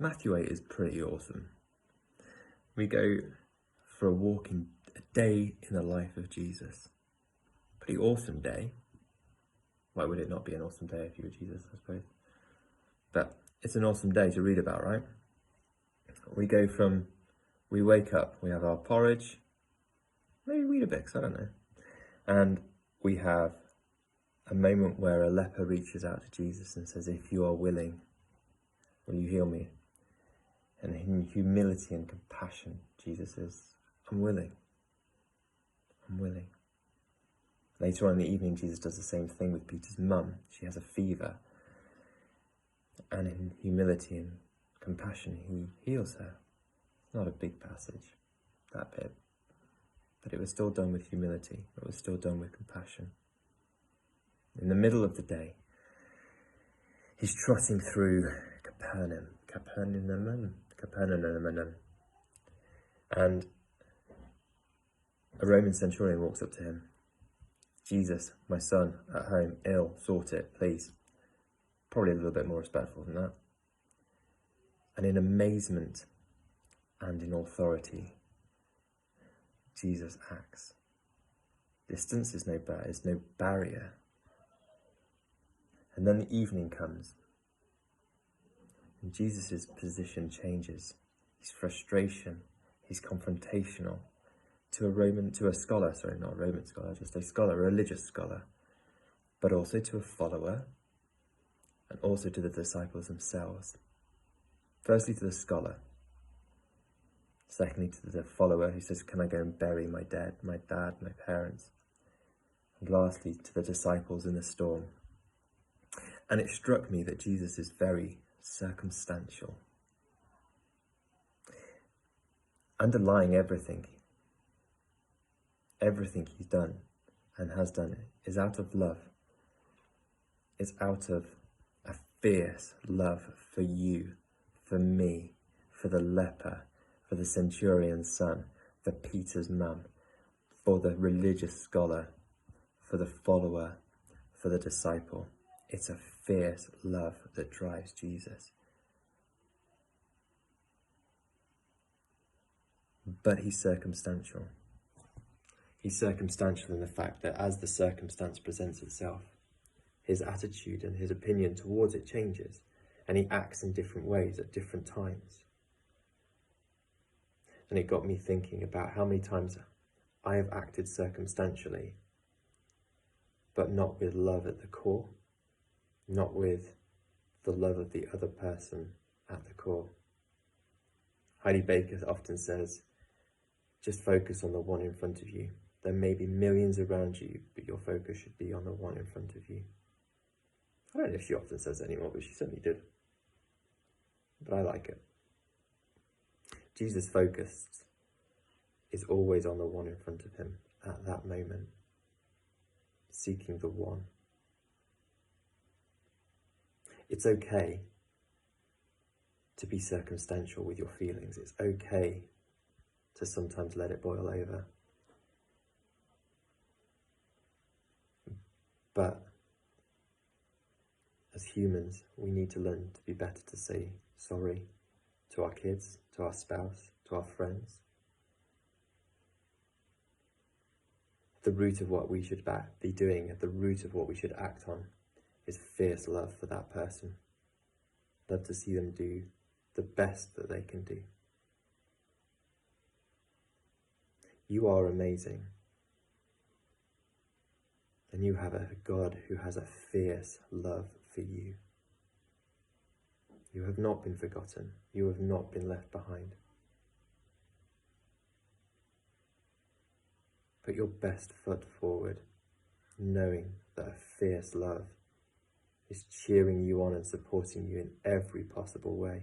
Matthew 8 is pretty awesome. We go for a day in the life of Jesus. Pretty awesome day. Why would it not be an awesome day if you were Jesus, I suppose? But it's an awesome day to read about, right? We wake up, we have our porridge, maybe Weetabix, I don't know. And we have a moment where a leper reaches out to Jesus and says, if you are willing, will you heal me? And in humility and compassion, Jesus says, I'm willing. I'm willing. Later on in the evening, Jesus does the same thing with Peter's mum. She has a fever. And in humility and compassion, he heals her. It's not a big passage, that bit. But it was still done with humility. It was still done with compassion. In the middle of the day, he's trotting through Capernaum. And a Roman centurion walks up to him. Jesus, my son, at home, ill, sort it, please. Probably a little bit more respectful than that. And in amazement and in authority, Jesus acts. Distance is no barrier. And then the evening comes. And Jesus' position changes. His frustration, he's confrontational to a religious scholar, but also to a follower, and also to the disciples themselves. Firstly to the scholar, secondly to the follower who says, can I go and bury my dad, my parents? And lastly to the disciples in the storm. And it struck me that Jesus is very circumstantial. Underlying everything he's done and has done is out of love. It's out of a fierce love for you, for me, for the leper, for the centurion's son, for Peter's mum, for the religious scholar, for the follower, for the disciple. It's a fierce love that drives Jesus. But he's circumstantial. He's circumstantial in the fact that as the circumstance presents itself, his attitude and his opinion towards it changes, and he acts in different ways at different times. And it got me thinking about how many times I have acted circumstantially, but not with love at the core, not with the love of the other person at the core. Heidi Baker often says, just focus on the one in front of you. There may be millions around you, but your focus should be on the one in front of you. I don't know if she often says that anymore, but she certainly did. But I like it. Jesus' focus is always on the one in front of him at that moment, seeking the one. It's okay to be circumstantial with your feelings. It's okay to sometimes let it boil over. But as humans, we need to learn to be better to say sorry to our kids, to our spouse, to our friends. The root of what we should be doing, at the root of what we should act on, is fierce love for that person. Love to see them do the best that they can do. You are amazing. And you have a God who has a fierce love for you. You have not been forgotten. You have not been left behind. Put your best foot forward, knowing that a fierce love is cheering you on and supporting you in every possible way.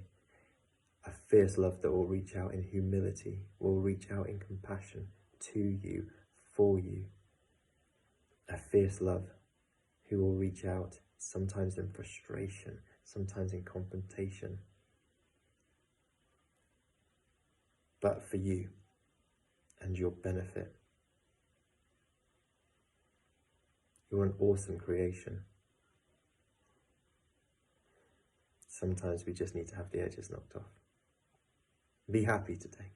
A fierce love that will reach out in humility, will reach out in compassion to you, for you. A fierce love who will reach out sometimes in frustration, sometimes in confrontation, but for you and your benefit. You're an awesome creation. sometimes we just need to have the edges knocked off. Be happy today.